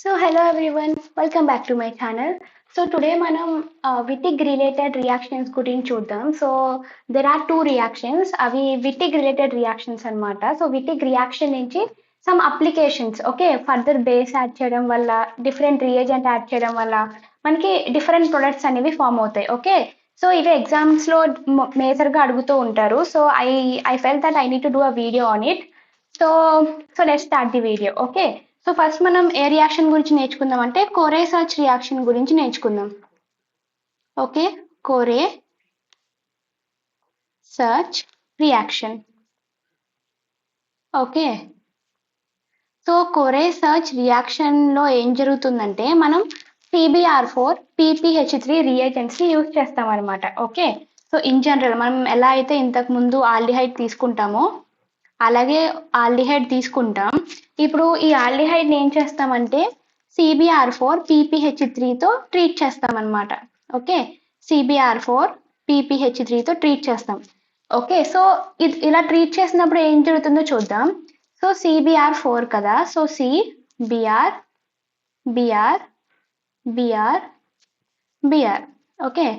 Hello everyone, welcome back to my channel. Today మనం Wittig related reactions గురించి చూద్దాం. There are two reactions, అవి Wittig related reactions అన్నమాట. Wittig reaction నుంచి some applications, okay, further base add చేయడం వల్ల, different reagent add చేయడం వల్ల మనకి different products అనేవి ఫామ్ అవుతాయి. ఓకే, ఇవి ఎగ్జామ్స్ లో మేజర్గా అడుగుతూ ఉంటారు. I felt that I need to do a video on it. Let's start the video. Okay, first మనం ఏ రియాక్షన్ గురించి నేర్చుకుందాం అంటే కోరే సర్చ్ రియాక్షన్ గురించి నేర్చుకుందాం. ఓకే, కోరే సర్చ్ రియాక్షన్. ఓకే, కోరే సర్చ్ రియాక్షన్ లో ఏం జరుగుతుందంటే మనం CbR4 PPH3 రియేజెంట్స్ ని యూజ్ చేస్తాం అనమాట. ఓకే, ఇన్ జనరల్ మనం ఎలా అయితే ఇంతకు ముందు ఆల్డిహైడ్ తీసుకుంటామో అలాగే ఆల్డిహైడ్ తీసుకుంటాం. ఇప్పుడు ఈ ఆల్డిహైడ్ ఏం చేస్తామంటే CbR4 PPH3 తో ట్రీట్ చేస్తాం అనమాట. ఓకే, CbR4 PPH3 తో ట్రీట్ చేస్తాం. ఓకే, ఇలా ట్రీట్ చేసినప్పుడు ఏం జరుగుతుందో చూద్దాం. CbR4 కదా, CbR Br Br Br. Okay,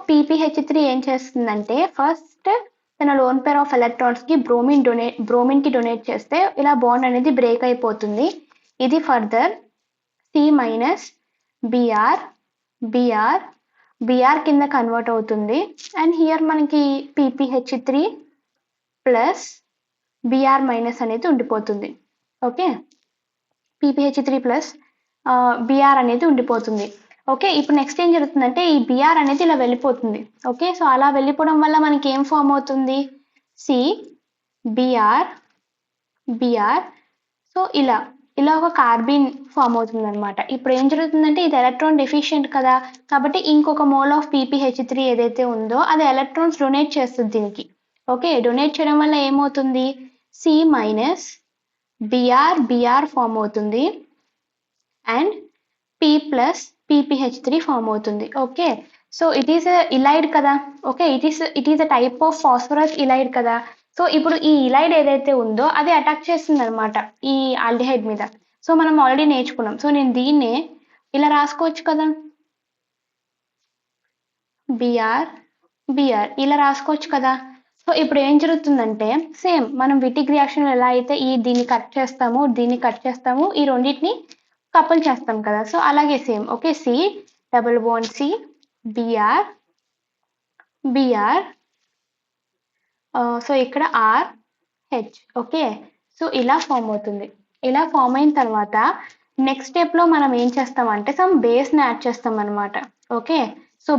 PPH3 ఏం చేస్తుందంటే ఫస్ట్ తన లోన్ పేర్ ఆఫ్ ఎలక్ట్రాన్స్ కి బ్రోమిన్ కి డొనేట్ చేస్తే ఇలా బాండ్ అనేది బ్రేక్ అయిపోతుంది. ఇది ఫర్దర్ Br కింద కన్వర్ట్ అవుతుంది. అండ్ హియర్ మనకి PPH3 ప్లస్ Br మైనస్ అనేది ఉండిపోతుంది. ఓకే, PPH3 ప్లస్ Br అనేది ఉండిపోతుంది. ఓకే, ఇప్పుడు నెక్స్ట్ ఏం జరుగుతుందంటే ఈ Br అనేది ఇలా వెళ్ళిపోతుంది. ఓకే, అలా వెళ్ళిపోవడం వల్ల మనకి ఏం ఫామ్ అవుతుంది, Br ఇలా ఒక కార్బిన్ ఫామ్ అవుతుంది అనమాట. ఇప్పుడు ఏం జరుగుతుందంటే ఇది ఎలక్ట్రాన్ డెఫిషియెంట్ కదా, కాబట్టి ఇంకొక మోల్ ఆఫ్ PPH3 ఏదైతే ఉందో అది ఎలక్ట్రాన్స్ డొనేట్ చేస్తుంది దీనికి. ఓకే, డొనేట్ చేయడం వల్ల ఏమవుతుంది, C మైనస్ Br ఫామ్ అవుతుంది and P plus PPH3 form అవుతుంది. ఓకే, ఇట్ ఈస్ ఇలైడ్ కదా. Okay, it is a type of phosphorus ylide కదా. ఇప్పుడు ఈ ఇలైడ్ ఏదైతే ఉందో అది అటాక్ చేస్తుంది అనమాట ఈ ఆల్డిహైడ్ మీద. మనం ఆల్రెడీ నేర్చుకున్నాం. నేను దీన్నే ఇలా రాసుకోవచ్చు కదా, Br ఇలా రాసుకోవచ్చు కదా. ఇప్పుడు ఏం జరుగుతుందంటే సేమ్ మనం విటిగ్ రియాక్షన్ ఎలా అయితే దీన్ని కట్ చేస్తాము ఈ రెండింటిని కపుల్ చేస్తాం కదా. అలాగే same. Okay, C double bond C Br ఇక్కడ RH. ఓకే, ఇలా ఫామ్ అవుతుంది. ఇలా ఫామ్ అయిన తర్వాత నెక్స్ట్ స్టెప్ లో మనం ఏం చేస్తామంటే సమ్ బేస్ ని యాడ్ చేస్తాం అనమాట. ఓకే,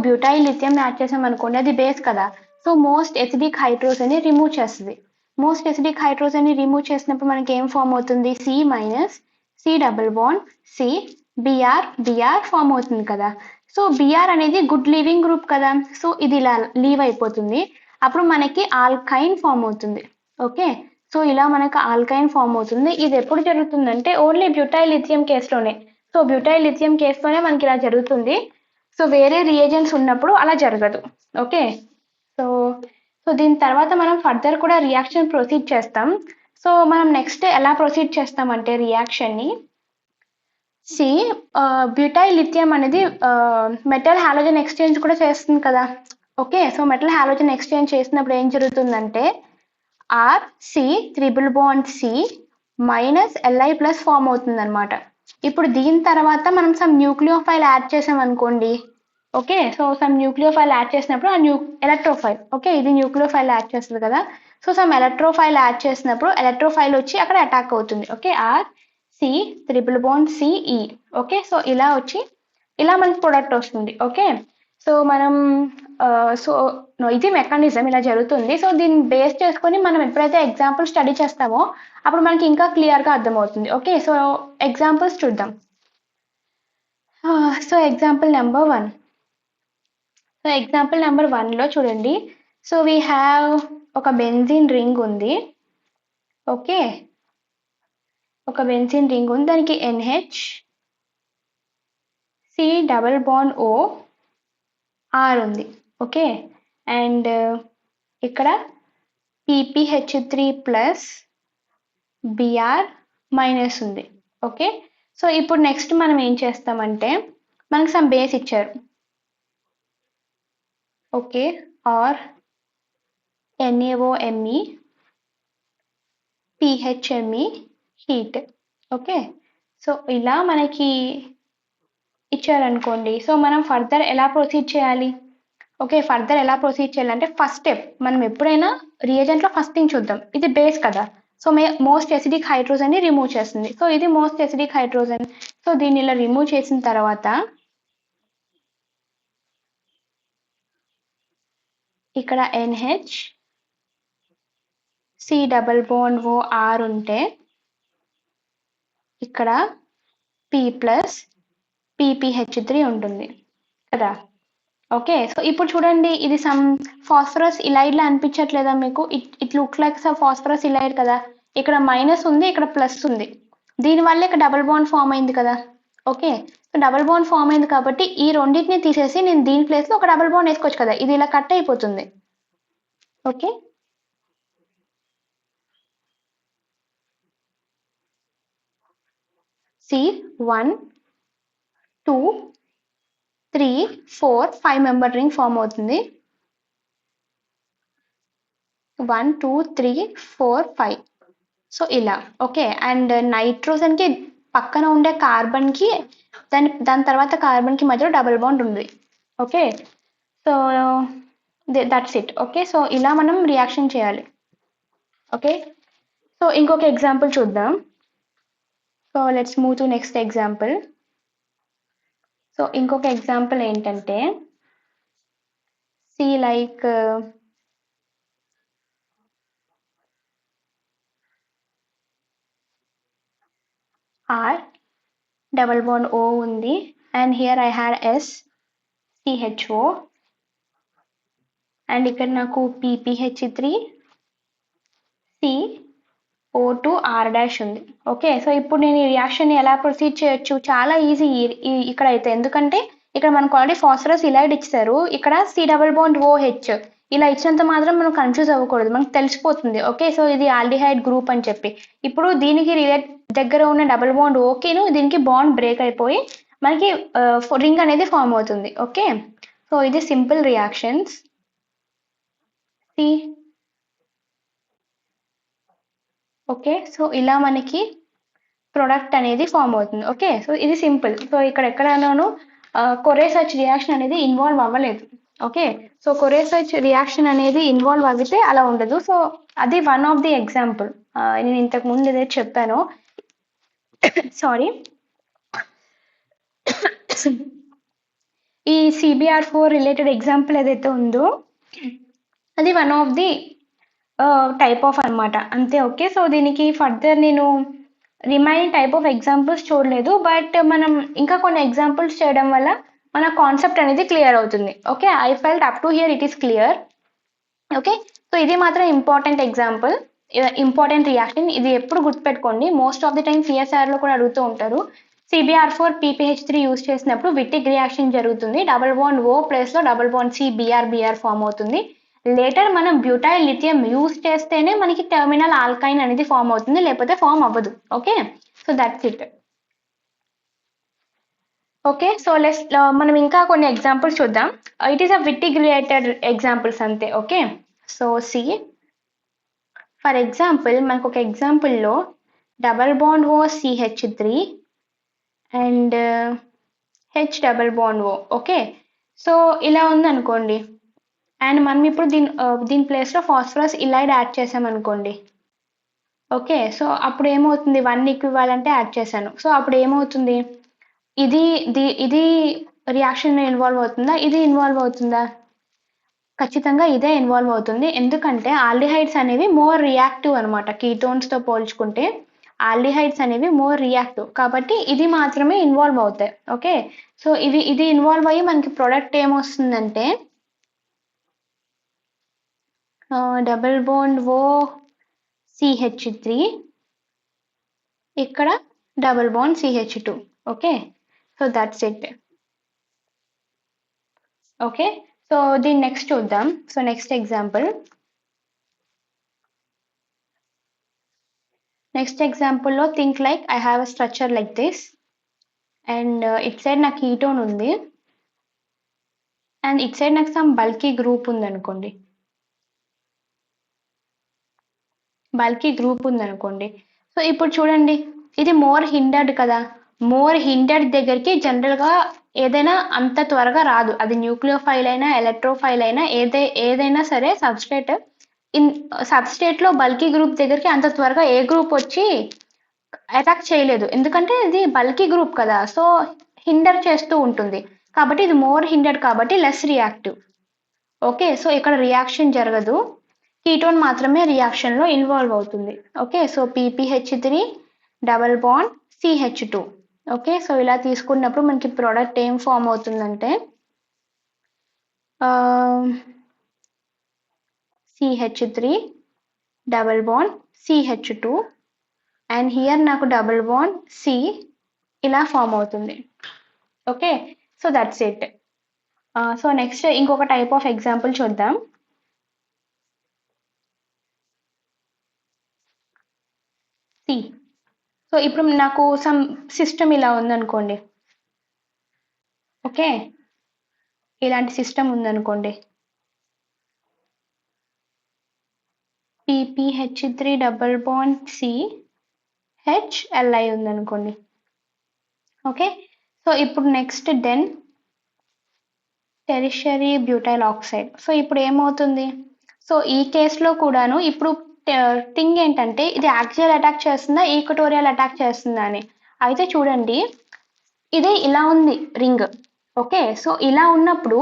బ్యూటైల్ లిథియం యాడ్ చేసాం అనుకోండి, అది బేస్ కదా. మోస్ట్ ఎసిడిక్ హైడ్రోజన్ ని రిమూవ్ చేస్తుంది. మోస్ట్ ఎసిడిక్ హైడ్రోజన్ ని రిమూవ్ చేసినప్పుడు మనకి ఏం ఫామ్ అవుతుంది, C minus C double bond C Br form అవుతుంది కదా. Br అనేది గుడ్ లీవింగ్ గ్రూప్ కదా. ఇది ఇలా లీవ్ అయిపోతుంది. అప్పుడు మనకి ఆల్కైన్ ఫామ్ అవుతుంది. ఓకే, ఇలా మనకు ఆల్కైన్ ఫామ్ అవుతుంది. ఇది ఎప్పుడు జరుగుతుందంటే ఓన్లీ బ్యూటైల్ లిథియం కేసులోనే. బ్యూటైల్ లిథియం కేసులోనే మనకి ఇలా జరుగుతుంది. వేరే రియేజెంట్స్ ఉన్నప్పుడు అలా జరగదు. ఓకే, దీని తర్వాత మనం ఫర్దర్ కూడా రియాక్షన్ ప్రొసీడ్ చేస్తాం. మనం నెక్స్ట్ ఎలా ప్రొసీడ్ చేస్తామంటే రియాక్షన్ ని బ్యూటైల్ లిథియం అనేది మెటల్ హాలోజన్ ఎక్స్చేంజ్ కూడా చేస్తుంది కదా. ఓకే, మెటల్ హాలోజన్ ఎక్స్చేంజ్ చేసినప్పుడు ఏం జరుగుతుందంటే RC triple bond C minus Li plus form అవుతుంది అనమాట. ఇప్పుడు దీని తర్వాత మనం సమ్ న్యూక్లియోఫైల్ యాడ్ చేసాం అనుకోండి. ఓకే, సమ్ న్యూక్లియోఫైల్ యాడ్ చేసినప్పుడు ఆ ఎలక్ట్రోఫైల్, ఓకే, ఇది న్యూక్లియోఫైల్ యాడ్ చేస్తుంది కదా. సమ్ ఎలక్ట్రోఫైల్ యాడ్ చేసినప్పుడు ఎలక్ట్రోఫైల్ వచ్చి అక్కడ అటాక్ అవుతుంది. Okay, RC triple bond CE. Okay, ఇలా మనకి ప్రొడక్ట్ వస్తుంది. ఓకే, మనం ఇది మెకానిజం ఇలా జరుగుతుంది. దీన్ని బేస్ చేసుకొని మనం ఎప్పుడైతే ఎగ్జాంపుల్ స్టడీ చేస్తామో అప్పుడు మనకి ఇంకా క్లియర్గా అర్థమవుతుంది. ఓకే, ఎగ్జాంపుల్స్ చూద్దాం. Example number 1. ఎగ్జాంపుల్ నెంబర్ 1లో చూడండి. వీ హ్యావ్ ఒక బెంజీన్ రింగ్ ఉంది. ఓకే, ఒక బెంజీన్ రింగ్ ఉంది, దానికి NH C double bond O R ఉంది. ఓకే, అండ్ ఇక్కడ PPH3 ప్లస్ Br మైనస్ ఉంది. ఓకే, సో ఇప్పుడు నెక్స్ట్ మనం ఏం చేస్తామంటే మనకి సమ్ బేస్ ఇచ్చారు. Okay, or NaOMe PHMe heat. Okay, so ఇలా మనకి ఇచ్చారనుకోండి. సో మనం ఫర్దర్ ఎలా ప్రొసీడ్ చేయాలి? ఓకే, ఫర్దర్ ఎలా ప్రొసీడ్ చేయాలంటే ఫస్ట్ స్టెప్ మనం ఎప్పుడైనా రియేజెంట్లో ఫస్ట్ థింగ్ చూద్దాం. ఇది బేస్ కదా, సో మోస్ట్ ఎసిడిక్ హైడ్రోజన్ని రిమూవ్ చేస్తుంది. సో ఇది మోస్ట్ ఎసిడిక్ హైడ్రోజన్. సో దీన్ని ఇలా రిమూవ్ చేసిన తర్వాత ఇక్కడ NH C double bond OR ఉంటే ఇక్కడ P ప్లస్ PPH3 ఉంటుంది కదా. ఓకే, సో ఇప్పుడు చూడండి ఇది సమ్ ఫాస్ఫరస్ ఇలైడ్లా అనిపించట్లేదా మీకు? It look like some phosphorus ylide కదా. ఇక్కడ మైనస్ ఉంది, ఇక్కడ ప్లస్ ఉంది. దీనివల్ల ఇక్కడ డబుల్ బాండ్ ఫామ్ అయింది కదా. Okay, so double bond form అయింది కాబట్టి ఈ రెండింటిని తీసేసి నేను దీని ప్లేస్లో ఒక డబుల్ బాండ్ వేసుకోవచ్చు కదా. ఇది ఇలా కట్ అయిపోతుంది. Okay, C1 2 3 4 5 member ring form అవుతుంది. 1 2 3 4 5. సో ఇలా. ఓకే, అండ్ నైట్రోజన్కి పక్కన ఉండే కార్బన్కి దాని తర్వాత కార్బన్కి మధ్యలో డబుల్ బాండ్ ఉంది. Okay, so that's it. Okay, so ఇలా మనం రియాక్షన్ చేయాలి. ఓకే, సో ఇంకొక ఎగ్జాంపుల్ చూద్దాం. So let's move to next example. So ఇంకొక ఎగ్జాంపుల్ ఏంటంటే C like R double bond O ఉంది and here I had SCHO and ఇక్కడ నాకు PPH3 CO2R' ఉంది. ఓకే, సో ఇప్పుడు నేను ఈ రియాక్షన్ ఎలా ప్రొసీడ్ చేయొచ్చు? చాలా ఈజీ ఇక్కడ అయితే, ఎందుకంటే ఇక్కడ మనకు ఆల్రెడీ ఫాస్ఫరస్ ఇలైడ్ ఇచ్చారు, ఇక్కడ C డబల్ బాండ్ OH ఇలా ఇచ్చినంత మాత్రం మనం కన్ఫ్యూజ్ అవ్వకూడదు, మనకు తెలిసిపోతుంది. ఓకే, సో ఇది ఆల్డిహైడ్ గ్రూప్ అని చెప్పి. ఇప్పుడు దీనికి దగ్గర ఉన్న డబుల్ బాండ్ ఓకేను దీనికి బాండ్ బ్రేక్ అయిపోయి మనకి రింగ్ అనేది ఫామ్ అవుతుంది. ఓకే, సో ఇది సింపుల్ రియాక్షన్స్. ఓకే, సో ఇలా మనకి ప్రొడక్ట్ అనేది ఫామ్ అవుతుంది. ఓకే, సో ఇది సింపుల్. సో ఇక్కడ ఎక్కడైనాను కొరేసచ్ రియాక్షన్ అనేది ఇన్వాల్వ్ అవ్వలేదు. ఓకే, సో కొరేసచ్ రియాక్షన్ అనేది ఇన్వాల్వ్ అవితే అలా ఉండదు. సో అది వన్ ఆఫ్ ది ఎగ్జాంపుల్. నేను ఇంతకు ముందు ఏదైతే చెప్పానో సారీ, ఈ CBr4 రిలేటెడ్ ఎగ్జాంపుల్ ఏదైతే ఉందో అది one of the type of అనమాట, అంతే. ఓకే, సో దీనికి ఫర్దర్ నేను రిమైనింగ్ టైప్ ఆఫ్ ఎగ్జాంపుల్స్ చూడలేదు, బట్ మనం ఇంకా కొన్ని ఎగ్జాంపుల్స్ చేయడం వల్ల మన కాన్సెప్ట్ అనేది క్లియర్ అవుతుంది. Okay, I felt up to here it is clear. Okay, so ఇది మాత్రం ఇంపార్టెంట్ ఎగ్జాంపుల్, ఇంపార్టెంట్ రియాక్షన్. ఇది ఎప్పుడు గుర్తుపెట్టుకోండి, మోస్ట్ ఆఫ్ ది టైమ్ CSRలో కూడా అడుగుతూ ఉంటారు. CBr4 PPH3 యూజ్ చేసినప్పుడు విట్టిక్ రియాక్షన్ జరుగుతుంది. డబుల్ బాండ్ O ప్లేస్లో double bond C BR form అవుతుంది. లేటర్ మనం బ్యూటైల్ లిథియం యూజ్ చేస్తేనే మనకి టెర్మినల్ ఆల్కైన్ అనేది ఫామ్ అవుతుంది, లేకపోతే ఫామ్ అవ్వదు. Okay, so that's it. Okay, so మనం ఇంకా కొన్ని ఎగ్జాంపుల్స్ చూద్దాం. It is a Wittig related examples అంతే. Okay, so see for example మనకు ఒక ఎగ్జాంపుల్లో double bond O CH3 and H double bond O. Okay, so ఇలా ఉందనుకోండి, అండ్ మనం ఇప్పుడు దీని ప్లేస్లో ఫాస్ఫరస్ ఇలైడ్ యాడ్ చేసామనుకోండి. ఓకే, సో అప్పుడు ఏమవుతుంది, 1 ఈక్వివాలెంట్ యాడ్ చేశాను. సో అప్పుడు ఏమవుతుంది, ఇది రియాక్షన్ ఇన్వాల్వ్ అవుతుందా, ఇది ఇన్వాల్వ్ అవుతుందా? ఖచ్చితంగా ఇదే ఇన్వాల్వ్ అవుతుంది, ఎందుకంటే ఆల్డిహైడ్స్ అనేవి మోర్ రియాక్టివ్ అనమాట. కీటోన్స్తో పోల్చుకుంటే ఆల్డిహైడ్స్ అనేవి మోర్ రియాక్టివ్, కాబట్టి ఇది మాత్రమే ఇన్వాల్వ్ అవుతాయి. ఓకే, సో ఇది ఇన్వాల్వ్ అయ్యి మనకి ప్రొడక్ట్ ఏమొస్తుందంటే డబుల్ బాండ్ O CH3 ఇక్కడ double bond CH2. Okay, so that's it. Okay, so దీన్ని నెక్స్ట్ చూద్దాం. So next example. నెక్స్ట్ ఎగ్జాంపుల్లో think like I have a structure like this. And it side నాకు ketone ఉంది and it side నాకు some bulky group ఉందనుకోండి. So ఇప్పుడు చూడండి, ఇది మోర్ హిండర్డ్ కదా. మోర్ హిండర్డ్ దగ్గరికి జనరల్గా ఏదైనా అంత త్వరగా రాదు. అది న్యూక్లియోఫైల్ అయినా ఎలక్ట్రోఫైల్ అయినా ఏదైనా సరే సబ్స్టేట్లో బల్కీ గ్రూప్ దగ్గరికి అంత త్వరగా ఏ గ్రూప్ వచ్చి అటాక్ చేయలేదు. ఎందుకంటే ఇది బల్కీ గ్రూప్ కదా, సో హిండర్ చేస్తూ ఉంటుంది. కాబట్టి ఇది మోర్ హిండర్డ్ కాబట్టి లెస్ రియాక్టివ్. ఓకే, సో ఇక్కడ రియాక్షన్ జరగదు, కీటోన్ మాత్రమే రియాక్షన్లో ఇన్వాల్వ్ అవుతుంది. Okay, so PPH3 double bond CH2. Okay, so ఇలా తీసుకున్నప్పుడు మనకి ప్రోడక్ట్ ఏం ఫామ్ అవుతుందంటే CH3 double bond CH2 and here నాకు డబుల్ బాండ్ C ఇలా ఫామ్ అవుతుంది. Okay, so that's it. So next ఇంకొక టైప్ ఆఫ్ ఎగ్జాంపుల్ చూద్దాం. సి. సో ఇప్పుడు నాకు సమ్ సిస్టమ్ ఇలా ఉందనుకోండి. ఓకే, ఇలాంటి సిస్టమ్ ఉందనుకోండి. PPH3 డబుల్ బాండ్ CHLI ఉందనుకోండి. ఓకే, సో ఇప్పుడు next then tertiary butyl oxide. So ఇప్పుడు ఏమవుతుంది? సో ఈ కేసులో కూడాను ఇప్పుడు థింగ్ ఏంటంటే ఇది యాక్సియల్ అటాక్ చేస్తుందా ఈక్వటోరియల్ అటాక్ చేస్తుందా అని. అయితే చూడండి, ఇది ఇలా ఉంది రింగ్. ఓకే, సో ఇలా ఉన్నప్పుడు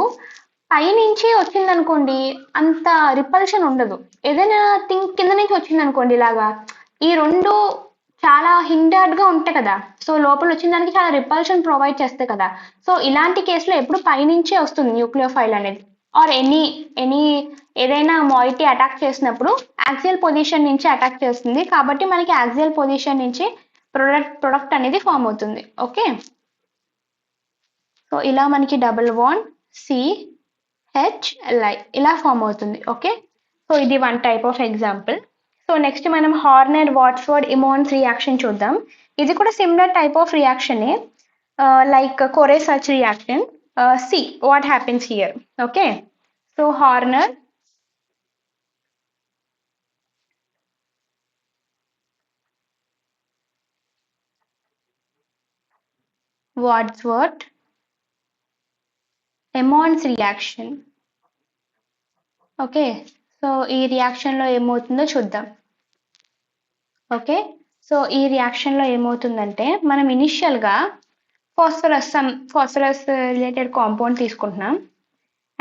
పైనుంచి వచ్చిందనుకోండి అంత రిపల్షన్ ఉండదు. ఏదైనా థింగ్ కింద నుంచి వచ్చిందనుకోండి ఇలాగా, ఈ రెండు చాలా హిండర్డ్గా ఉంటాయి కదా, సో లోపల వచ్చిన దానికి చాలా రిపల్షన్ ప్రొవైడ్ చేస్తాయి కదా. సో ఇలాంటి కేసులో ఎప్పుడు పైనుంచే వస్తుంది న్యూక్లియోఫైల్ అనేది, ఆర్ ఎనీ ఏదైనా మాయిటీ అటాక్ చేసినప్పుడు యాక్సియల్ పొజిషన్ నుంచి అటాక్ చేస్తుంది. కాబట్టి మనకి యాక్సియల్ పొజిషన్ నుంచి ప్రొడక్ట్ అనేది ఫామ్ అవుతుంది. ఓకే, సో ఇలా మనకి డబుల్ బాండ్ CHLI ఇలా ఫామ్ అవుతుంది. ఓకే, సో ఇది one type of example. So next మనం హార్నర్ వాట్స్వర్డ్ ఇమోన్స్ రియాక్షన్ చూద్దాం. ఇది కూడా సిమిలర్ టైప్ ఆఫ్ రియాక్షనే, like Corey such reaction. See what happens here. Okay, so Horner Wadsworth Emmons reaction. Okay, so ఈ రియాక్షన్లో ఏమవుతుందో చూద్దాం. Okay, so ఈ రియాక్షన్లో ఏమవుతుందంటే మనం ఇనిషియల్గా ఫాస్ఫరస్ రిలేటెడ్ కాంపౌండ్ తీసుకుంటున్నాం.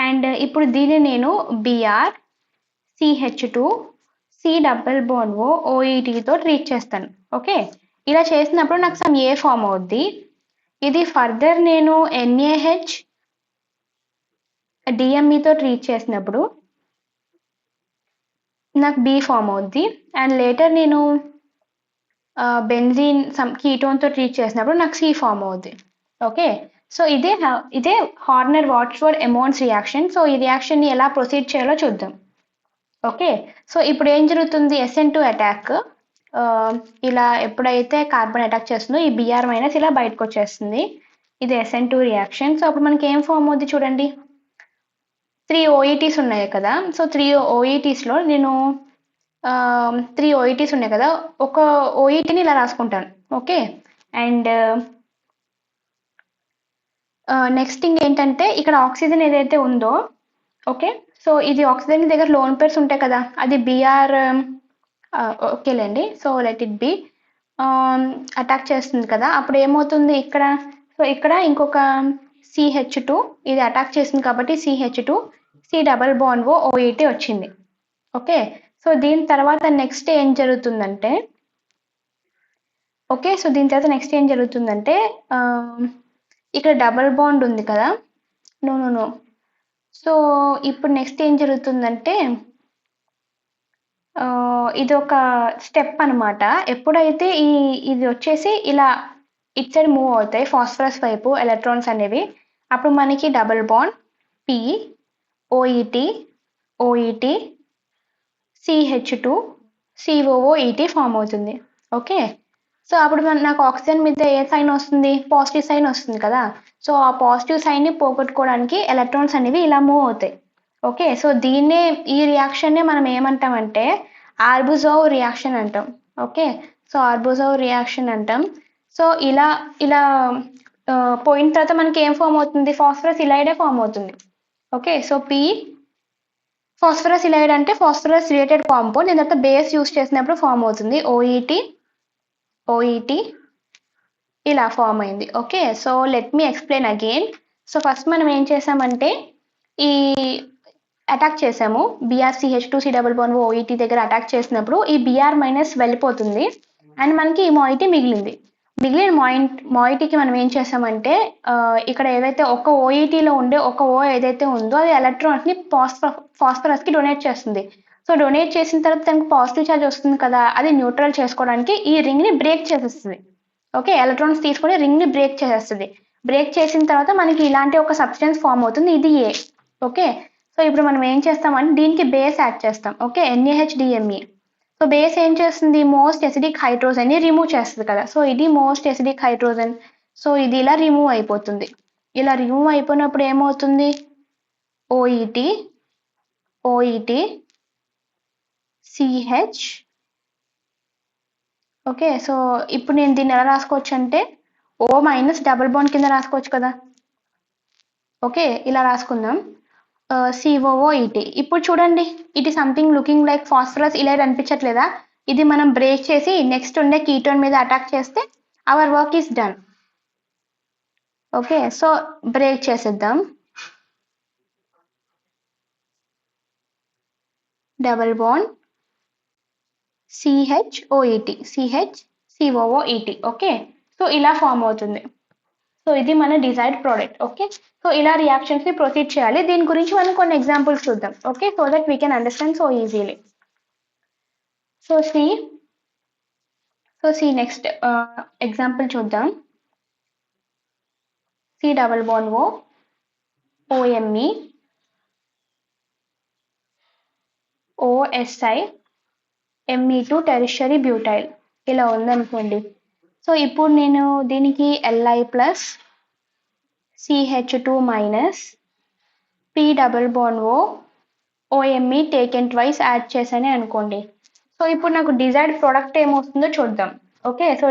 అండ్ ఇప్పుడు దీన్ని నేను Br CH2 C double bond OETతో ట్రీట్ చేస్తాను. ఓకే, ఇలా చేసినప్పుడు నాకు సమ్ ఏ ఫామ్ అవుద్ది. ఇది ఫర్దర్ నేను NaH DMeతో ట్రీట్ చేసినప్పుడు నాకు B ఫామ్ అవుద్ది. అండ్ లేటర్ నేను బెంజీన్ సమ్ కీటోన్తో ట్రీట్ చేసినప్పుడు నాకు C ఫామ్ అవుద్ది. ఓకే, సో ఇదే హార్నర్ వాట్స్వర్డ్ ఎమోన్స్ రియాక్షన్. సో ఈ రియాక్షన్ని ఎలా ప్రొసీడ్ చేయాలో చూద్దాం. ఓకే, సో ఇప్పుడు ఏం జరుగుతుంది? SN2 అటాక్ ఇలా ఎప్పుడైతే కార్బన్ అటాక్ చేస్తుందో ఈ Br- ఇలా బయటకు వచ్చేస్తుంది. ఇది SN2 రియాక్షన్. సో అప్పుడు మనకి ఏం ఫామ్ అవుద్ది చూడండి, 3 OETs ఉన్నాయి కదా. సో 3 OETsలో నేను 3 OETs ఉన్నాయి కదా, ఒక OETని ఇలా రాసుకుంటాను. ఓకే, అండ్ నెక్స్ట్ థింగ్ ఏంటంటే ఇక్కడ ఆక్సిజన్ ఏదైతే ఉందో, ఓకే, సో ఇది ఆక్సిజన్ దగ్గర లోన్ పేర్స్ ఉంటాయి కదా, అది Br ఓకేలేండి, so let it be attack చేస్తుంది కదా. అప్పుడు ఏమవుతుంది ఇక్కడ, సో ఇక్కడ ఇంకొక CH2 ఇది అటాక్ చేసింది కాబట్టి CH2 C double bond OET వచ్చింది. ఓకే, సో దీని తర్వాత నెక్స్ట్ ఏం జరుగుతుందంటే ఇక్కడ డబల్ బాండ్ ఉంది కదా, నో. సో ఇప్పుడు నెక్స్ట్ ఏం జరుగుతుందంటే ఇది ఒక స్టెప్ అనమాట. ఎప్పుడైతే ఇది వచ్చేసి ఇలా ఇట్ సైడ్ మూవ్ అవుతాయి ఫాస్ఫరస్ వైపు ఎలక్ట్రాన్స్ అనేవి, అప్పుడు మనకి double bond P OET CH2 COOET form అవుతుంది. ఓకే, సో అప్పుడు నాకు ఆక్సిజన్ మీద ఏ సైన్ వస్తుంది, పాజిటివ్ సైన్ వస్తుంది కదా. సో ఆ పాజిటివ్ సైన్ని పోగొట్టుకోవడానికి ఎలక్ట్రాన్స్ అనేవి ఇలా మూవ్ అవుతాయి. ఓకే, సో దీన్నే ఈ రియాక్షన్నే మనం ఏమంటామంటే ఆర్బుజోవ్ రియాక్షన్ అంటాం. ఓకే, సో ఆర్బుజోవ్ రియాక్షన్ అంటాం. సో ఇలా ఇలా పోయిన తర్వాత మనకి ఏం ఫామ్ అవుతుంది, ఫాస్ఫరస్ ఇలైడే ఫామ్ అవుతుంది. ఓకే, సో పి ఫాస్ఫరస్ ఇలైడ్ అంటే ఫాస్ఫరస్ రిలేటెడ్ కాంపౌండ్, దీని తర్వాత బేస్ యూస్ చేసినప్పుడు ఫామ్ అవుతుంది ఓఈటి ఇలా ఫామ్ అయింది. Okay, so let me explain again. So first మనం ఏం చేసామంటే ఈ అటాక్ చేసాము, BrCH2 డబుల్ బాండ్ ఓఈటి దగ్గర అటాక్ చేసినప్పుడు ఈ Br మైనస్ వెళ్ళిపోతుంది అండ్ మనకి ఈ మాయిటీ మిగిలిన మాయిటీకి మనం ఏం చేసామంటే ఇక్కడ ఏదైతే ఒక ఓఈటీలో ఉండే ఒక ఓ ఏదైతే ఉందో అది ఎలక్ట్రాన్స్ ని ఫాస్ఫరస్ కి డొనేట్ చేస్తుంది. సో డొనేట్ చేసిన తర్వాత దానికి పాజిటివ్ ఛార్జ్ వస్తుంది కదా, అది న్యూట్రల్ చేసుకోవడానికి ఈ రింగ్ ని బ్రేక్ చేసేస్తుంది. ఓకే, ఎలక్ట్రాన్స్ తీసుకొని రింగ్ ని బ్రేక్ చేసేస్తుంది. బ్రేక్ చేసిన తర్వాత మనకి ఇలాంటి ఒక సబ్స్టెన్స్ ఫామ్ అవుతుంది, ఇది ఏ. ఓకే, సో ఇప్పుడు మనం ఏం చేస్తామంటే దీనికి బేస్ యాడ్ చేస్తాం. Okay, NaHDMe. సో బేస్ ఏం చేస్తుంది, మోస్ట్ ఎసిడిక్ హైడ్రోజన్ ని రిమూవ్ చేస్తుంది కదా. సో ఇది మోస్ట్ ఎసిడిక్ హైడ్రోజన్. సో ఇది ఇలా రిమూవ్ అయిపోతుంది. ఇలా రిమూవ్ అయిపోయినప్పుడు ఏమవుతుంది, ఓఈటి CH. ఓకే, సో ఇప్పుడు నేను దీన్ని ఎలా రాసుకోవచ్చు అంటే O మైనస్ డబుల్ బాండ్ కింద రాసుకోవచ్చు కదా. ఓకే, ఇలా రాసుకుందాం, COOET. ఇప్పుడు చూడండి, it is something looking like phosphorus ఇలా అనిపించట్లేదా. ఇది మనం బ్రేక్ చేసి నెక్స్ట్ ఉండే కీటోన్ మీద అటాక్ చేస్తే our work is done. Okay, so break చేసేద్దాం, double bond CHCOOET. Okay, so ఇలా ఫామ్ అవుతుంది. సో ఇది మన డిజైర్డ్ ప్రోడక్ట్. ఓకే, సో ఇలా రియాక్షన్స్ ని ప్రొసీడ్ చేయాలి. దీని గురించి మనం కొన్ని ఎగ్జాంపుల్స్ చూద్దాం. Okay, so that we can understand so easily. So see next example చూద్దాం. C double bond OMe OSI Me2 tertiary butyl ఇలా ఉందనుకోండి. సో ఇప్పుడు నేను దీనికి Li plus CH2 minus P double bond OMe taken twice add చేశానే అనుకోండి. So ఇప్పుడు నాకు డిజైర్డ్ ప్రోడక్ట్ ఏమొస్తుందో చూద్దాం. ఓకే, సో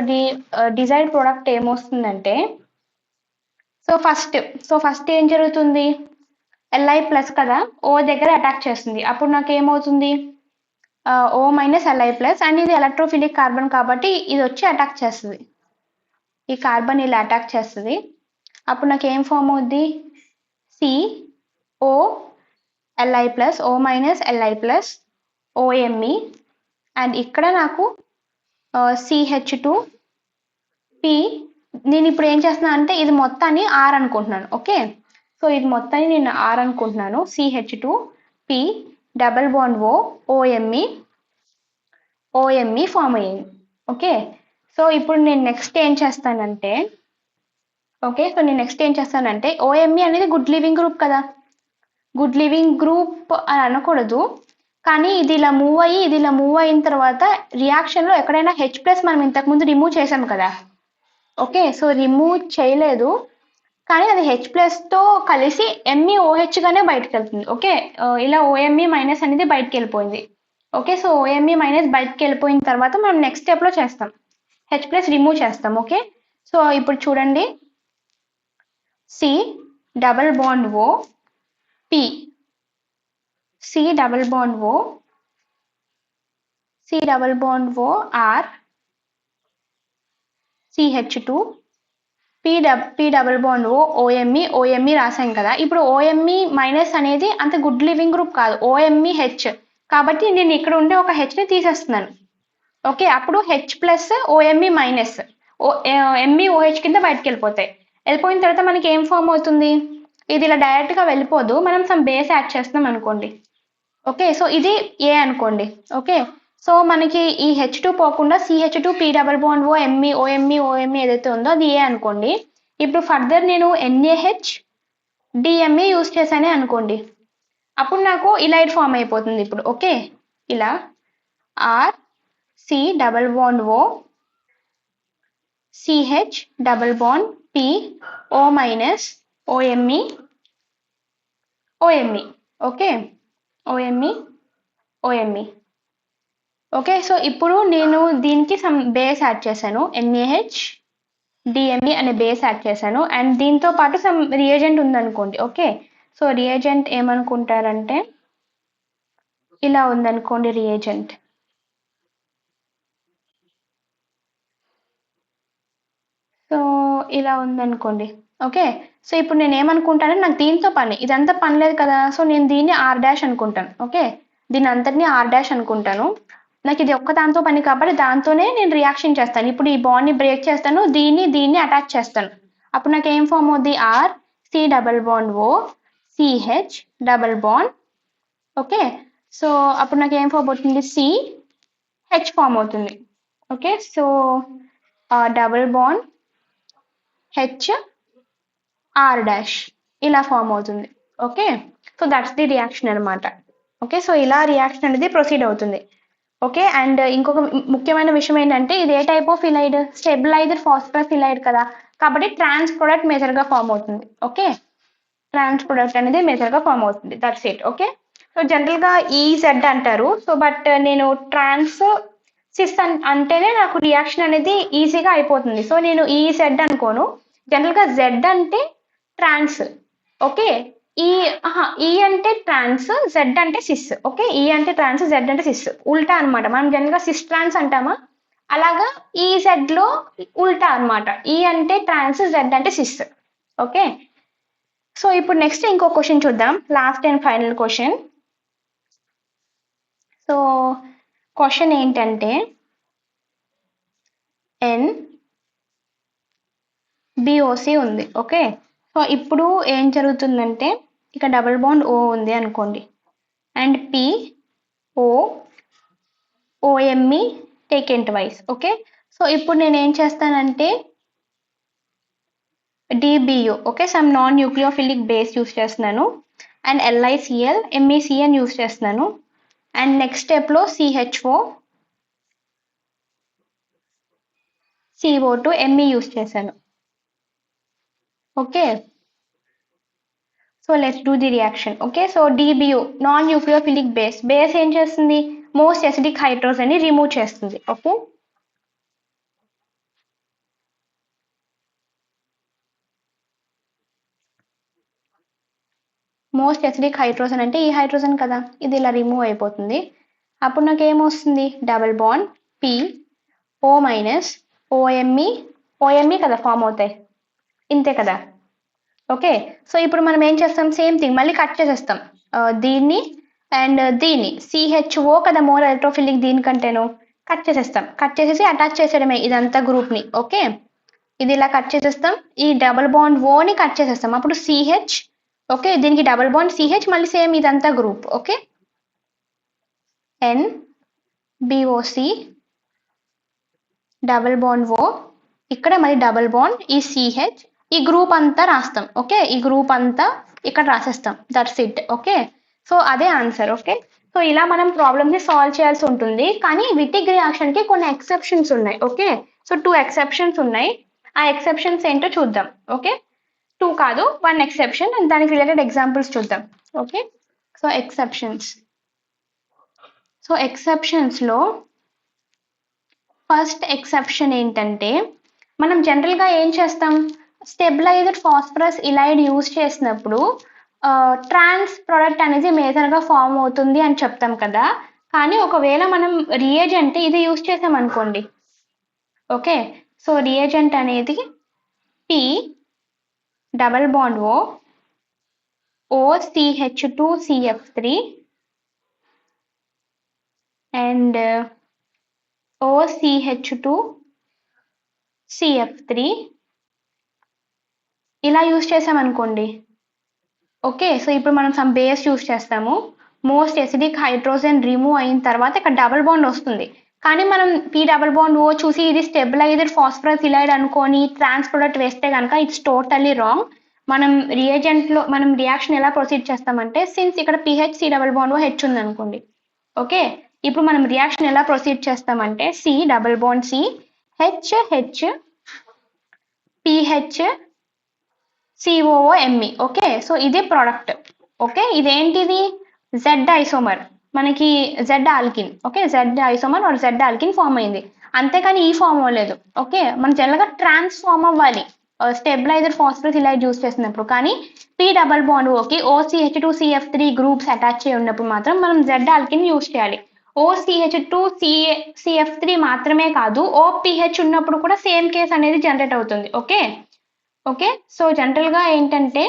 డిజైర్డ్ ప్రోడక్ట్ ఏమొస్తుందంటే సో ఫస్ట్ ఏం జరుగుతుంది, Li ప్లస్ కదా, O దగ్గర అటాక్ చేస్తుంది. అప్పుడు నాకు ఏమవుతుంది, O minus Li plus, and ఇది ఎలక్ట్రోఫిలిక్ కార్బన్ కాబట్టి ఇది వచ్చి అటాక్ చేస్తుంది, ఈ కార్బన్ ఇలా అటాక్ చేస్తుంది. అప్పుడు నాకు ఏం ఫామ్ అవుద్ది, CO Li plus O minus Li plus OMe, and ఇక్కడ నాకు CH2 P. నేను ఇప్పుడు ఏం చేస్తున్నాను అంటే ఇది మొత్తాన్ని R అనుకుంటున్నాను. ఓకే, సో ఇది మొత్తాన్ని నేను R అనుకుంటున్నాను. CH2 P double bond OMe form అయ్యింది. ఓకే, సో ఇప్పుడు నేను నెక్స్ట్ ఏం చేస్తానంటే OMe అనేది గుడ్ లివింగ్ గ్రూప్ కదా, గుడ్ లివింగ్ గ్రూప్ అని అనకూడదు, కానీ ఇది ఇలా మూవ్ అయిన తర్వాత రియాక్షన్లో ఎక్కడైనా H ప్లస్ మనం ఇంతకుముందు రిమూవ్ చేసాం కదా. ఓకే, సో రిమూవ్ చేయలేదు కానీ అది H ప్లస్తో కలిసి MeOH గానే బయటకు వెళ్తుంది. ఓకే, ఇలా OMe మైనస్ అనేది బయటకు వెళ్ళిపోయింది. ఓకే, సో OMe మైనస్ బయటకు వెళ్ళిపోయిన తర్వాత మనం నెక్స్ట్ స్టెప్లో చేస్తాం, H ప్లస్ రిమూవ్ చేస్తాం. ఓకే, సో ఇప్పుడు చూడండి, C double bond P C double bond R CH2 P double bond OMe రాసాం కదా. ఇప్పుడు OMe మైనస్ అనేది అంత గుడ్ లివింగ్ గ్రూప్ కాదు, OMeH కాబట్టి నేను ఇక్కడ ఉండే ఒక హెచ్ని తీసేస్తున్నాను. ఓకే, అప్పుడు H plus OMe minus MeOH కింద బయటకు వెళ్ళిపోయిన తర్వాత మనకి ఏం ఫామ్ అవుతుంది, ఇది ఇలా డైరెక్ట్గా వెళ్ళిపోదు, మనం సమ్ బేస్ యాడ్ చేస్తున్నాం అనుకోండి. ఓకే, సో ఇది ఏ అనుకోండి. ఓకే, సో మనకి ఈ H2 పోకుండా CH2 P double bond OMe ఏదైతే ఉందో అది ఏ అనుకోండి. ఇప్పుడు ఫర్దర్ నేను NaHDMe యూజ్ చేశానే అనుకోండి, అప్పుడు నాకు ఇలైడ్ ఫామ్ అయిపోతుంది ఇప్పుడు. ఓకే, ఇలా R C double bond CH double bond P O minus OMe okay OMe okay. So ఇప్పుడు నేను దీనికి సమ్ బేస్ యాడ్ చేశాను NaH DMe అనే బేస్ యాడ్ చేశాను అండ్ దీంతో పాటు సమ్ రియేజెంట్ ఉందనుకోండి. ఓకే. సో రియేజెంట్ ఏమనుకుంటారంటే ఇలా ఉందనుకోండి రియేజెంట్. సో ఇలా ఉందనుకోండి. ఓకే. సో ఇప్పుడు నేను ఏమనుకుంటానంటే నాకు దీంతో పని ఇదంతా పని లేదు కదా. సో నేను దీన్ని R' అనుకుంటాను. ఓకే. దీని అంతటిని R' అనుకుంటాను. నాకు ఇది ఒక్క దాంతో పని కాబట్టి దాంతోనే నేను రియాక్షన్ చేస్తాను. ఇప్పుడు ఈ బాండ్ని బ్రేక్ చేస్తాను, దీన్ని అటాచ్ చేస్తాను. అప్పుడు నాకు ఏం ఫామ్ అవుద్ది R C double bond O CH double bond. Okay. So అప్పుడు నాకు ఏం ఫామ్ అవుతుంది CH ఫామ్ అవుతుంది. Okay. So double bond H R' ఇలా ఫామ్ అవుతుంది. Okay. So that's the reaction అనమాట. ఓకే. సో ఇలా రియాక్షన్ అనేది ప్రొసీడ్ అవుతుంది. ఓకే. అండ్ ఇంకొక ముఖ్యమైన విషయం ఏంటంటే ఇది ఏ type of ఇలైడ్ stabiliser phosphorus ylide కదా కాబట్టి ట్రాన్స్ ప్రొడక్ట్ మేజర్గా ఫామ్ అవుతుంది. ఓకే. ట్రాన్స్ ప్రొడక్ట్ అనేది మేజర్గా ఫామ్ అవుతుంది. That's it. ఓకే. సో జనరల్గా EZ అంటారు. సో బట్ నేను ట్రాన్స్ సిస్ అంటేనే నాకు రియాక్షన్ అనేది ఈజీగా అయిపోతుంది. సో నేను EZ అనుకోను. జనరల్గా Z అంటే ట్రాన్స్. ఓకే. ఈ అంటే ట్రాన్స్ Z అంటే సిస్. ఓకే. ఈ అంటే ట్రాన్స్ Z అంటే సిస్ ఉల్టా అనమాట. మనం జనరల్గా సిస్ ట్రాన్స్ అంటామా అలాగా EZ లో ఉల్టా అనమాట. ఈ అంటే ట్రాన్స్ Z అంటే సిస్. ఓకే. సో ఇప్పుడు నెక్స్ట్ ఇంకో క్వశ్చన్ చూద్దాం. Last and final question. So question ఏంటంటే NBOC ఉంది. ఓకే. సో ఇప్పుడు ఏం జరుగుతుందంటే ఇక్కడ డబుల్ బాండ్ O ఉంది అనుకోండి and POOMe taken twice. Okay. So ఇప్పుడు నేను ఏం చేస్తానంటే DBO okay some non nucleophilic base use చేస్తున్నాను అండ్ LiCl MECN యూస్ చేస్తున్నాను అండ్ నెక్స్ట్ స్టెప్లో CHO CO2 Me యూస్ చేశాను. Okay. So let's do the reaction. Okay. So DBO non nucleophilic base ఏం చేస్తుంది మోస్ట్ అసిడిక్ హైడ్రోజన్ని రిమూవ్ చేస్తుంది. Okay. Most acidic hydrogen అంటే ఈ hydrogen కదా ఇది ఇలా రిమూవ్ అయిపోతుంది. అప్పుడు నాకు ఏమొస్తుంది double bond PO minus OMe కదా ఫామ్ అవుతాయి ఇంతే కదా. ఓకే. సో ఇప్పుడు మనం ఏం చేస్తాం సేమ్ థింగ్ మళ్ళీ కట్ చేసేస్తాం దీన్ని అండ్ దీన్ని CHO కదా మోర్ ఎలక్ట్రోఫిలిక్ దీనికంటేను కట్ చేసేస్తాం. కట్ చేసేసి అటాచ్ చేసేయడమే ఇదంతా గ్రూప్ని. ఓకే. ఇది ఇలా కట్ చేసేస్తాం. ఈ డబుల్ బాండ్ ఓని కట్ చేసేస్తాం. అప్పుడు CH. ఓకే. దీనికి డబుల్ బాండ్ CH మళ్ళీ సేమ్ ఇదంతా group. Okay. NBOC double bond O ఇక్కడ మళ్ళీ డబుల్ బాండ్ ఈ CH ఈ గ్రూప్ అంతా రాస్తాం. ఓకే. ఈ గ్రూప్ అంతా ఇక్కడ రాసేస్తాం. That's it. ఓకే. సో అదే ఆన్సర్. ఓకే. సో ఇలా మనం ప్రాబ్లమ్ని సాల్వ్ చేయాల్సి ఉంటుంది కానీ విటిక్ రియాక్షన్కి కొన్ని ఎక్సెప్షన్స్ ఉన్నాయి. ఓకే. సో 2 ఎక్సెప్షన్స్ ఉన్నాయి. ఆ ఎక్సెప్షన్స్ ఏంటో చూద్దాం. ఓకే. 2 కాదు 1 ఎక్సెప్షన్ అండ్ దానికి రిలేటెడ్ ఎగ్జాంపుల్స్ చూద్దాం. ఓకే. సో ఎక్సెప్షన్స్లో ఫస్ట్ ఎక్సెప్షన్ ఏంటంటే మనం జనరల్గా ఏం చేస్తాం స్టెబిలైజర్ ఫాస్ఫరస్ ఇలైడ్ యూజ్ చేసినప్పుడు ట్రాన్స్ ప్రొడక్ట్ అనేది మేజర్గా ఫామ్ అవుతుంది అని చెప్తాం కదా. కానీ ఒకవేళ మనం రియేజెంట్ ఇది యూజ్ చేసాం అనుకోండి. ఓకే. సో రియేజెంట్ అనేది P double bond OCH2CF3 and OCH2CF3 ఇలా యూజ్ చేసామనుకోండి. ఓకే. సో ఇప్పుడు మనం సమ్ బేస్ యూజ్ చేస్తాము. మోస్ట్ ఎసిడిక్ హైడ్రోజన్ రిమూవ్ అయిన తర్వాత ఇక్కడ డబుల్ బాండ్ వస్తుంది. కానీ మనం P డబుల్ బాండ్ O చూసి ఇది స్టెబిలైజర్ ఫాస్ఫరస్ ఇలైడ్ అనుకొని ట్రాన్స్ ప్రొడక్ట్ వేస్తే కనుక ఇట్స్ టోటల్లీ రాంగ్. మనం రియేజెంట్లో మనం రియాక్షన్ ఎలా ప్రొసీడ్ చేస్తామంటే సిన్స్ ఇక్కడ PHC double bond O H ఉంది అనుకోండి. ఓకే. ఇప్పుడు మనం రియాక్షన్ ఎలా ప్రొసీడ్ చేస్తామంటే C double bond C H PH COOME. Okay, so ఇది ప్రోడక్ట్. ఓకే, ఇదేంటిది జెడ్ ఐసోమర్, మనకి Z alkene. Okay, Z isomer or Z alkene form అయింది, అంతేకాని ఈ ఫామ్ అవ్వలేదు. ఓకే, మనం జనరల్గా ట్రాన్స్ఫార్మ్ అవ్వాలి స్టెబిలైజర్ ఫాస్ఫరస్ యూస్ చేసినప్పుడు, కానీ P double bond okay OCH2CF3 groups attach చేయి ఉన్నప్పుడు మాత్రం మనం జెడ్ ఆల్కిన్ యూస్ చేయాలి. OCH2CF3 మాత్రమే కాదు, OPH ఉన్నప్పుడు కూడా సేమ్ కేస్ అనేది జనరేట్ అవుతుంది. ఓకే ఓకే, సో జనరల్గా ఏంటంటే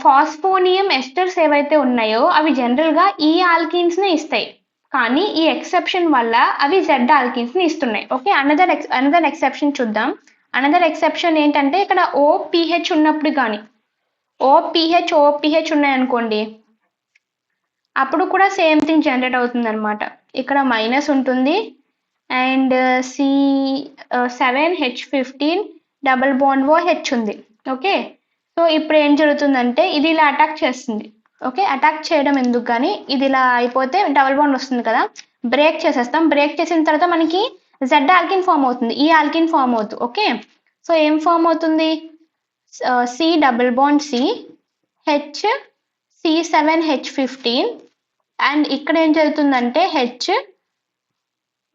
ఫాస్ఫోనియం ఎస్టర్స్ ఏవైతే ఉన్నాయో అవి జనరల్గా ఈ ఆల్కిన్స్ని ఇస్తాయి, కానీ ఈ ఎక్సెప్షన్ వల్ల అవి జెడ్ ఆల్కిన్స్ని ఇస్తున్నాయి. ఓకే, అనదర్ ఎక్సెప్షన్ చూద్దాం. అనదర్ ఎక్సెప్షన్ ఏంటంటే ఇక్కడ OPH ఉన్నప్పుడు కానీ OPH ఉన్నాయనుకోండి, అప్పుడు కూడా సేమ్ థింగ్ జనరేట్ అవుతుంది అనమాట. ఇక్కడ మైనస్ ఉంటుంది and C7H15 double bond OH ఉంది. ఓకే, సో ఇప్పుడు ఏం జరుగుతుందంటే ఇది ఇలా అటాక్ చేస్తుంది. ఓకే, అటాక్ చేయడం ఎందుకు, కానీ ఇది ఇలా అయిపోతే డబల్ బాండ్ వస్తుంది కదా, బ్రేక్ చేసేస్తాం. బ్రేక్ చేసిన తర్వాత మనకి జెడ్ ఆల్కిన్ ఫామ్ అవుతుంది, ఈ ఆల్కిన్ ఫామ్ అవుతుంది. ఓకే, సో ఏం ఫామ్ అవుతుంది, C double bond C H C7H15 and ఇక్కడ ఏం జరుగుతుందంటే H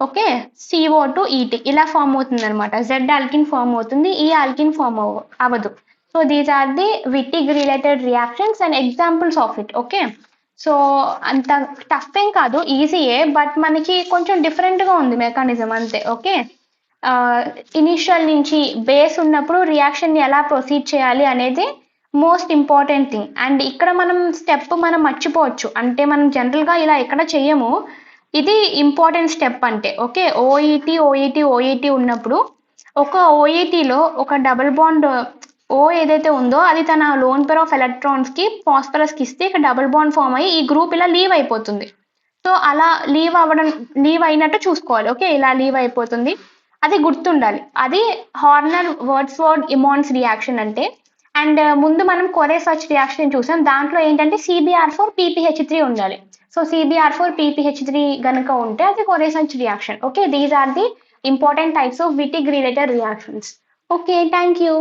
ఓకే CO2ET ఇలా ఫామ్ అవుతుంది అనమాట. జెడ్ ఆల్కిన్ ఫామ్ అవుతుంది, ఈ ఆల్కిన్ ఫామ్ అవ్వదు. So these are the Wittig related reactions and examples of it. Okay, so అంత టఫ్ ఏం కాదు, ఈజీయే, బట్ మనకి కొంచెం డిఫరెంట్గా ఉంది మెకానిజం అంతే. ఓకే, ఇనిషియల్ నుంచి బేస్ ఉన్నప్పుడు రియాక్షన్ ఎలా ప్రొసీడ్ చేయాలి అనేది మోస్ట్ ఇంపార్టెంట్ థింగ్. అండ్ ఇక్కడ మనం మర్చిపోవచ్చు, అంటే మనం జనరల్గా ఇలా ఎక్కడ చెయ్యము, ఇది ఇంపార్టెంట్ స్టెప్ అంటే. ఓకే, ఓఈటీ ఉన్నప్పుడు ఒక ఓఈటీలో ఒక డబుల్ బాండ్ ఓ ఏదైతే ఉందో అది తన లోన్ పేర్ ఆఫ్ ఎలక్ట్రాన్స్కి ఫాస్ఫరస్కి ఇస్తే ఇక్కడ డబుల్ బాండ్ ఫామ్ అయ్యి ఈ గ్రూప్ ఇలా లీవ్ అయిపోతుంది. సో అలా లీవ్ అయినట్టు చూసుకోవాలి. ఓకే, ఇలా లీవ్ అయిపోతుంది, అది గుర్తుండాలి. అది హార్నర్ వర్డ్స్వర్త్ ఇమాన్స్ రియాక్షన్ అంటే. అండ్ ముందు మనం కొరెసచ్ రియాక్షన్ చూసాం, దాంట్లో ఏంటంటే CBr4 PPH3 ఉండాలి. సో CBr4 PPH3 గనుక ఉంటే అది కొరెసచ్ reaction. Okay, these are the important types of Wittig related reactions. Okay, thank you.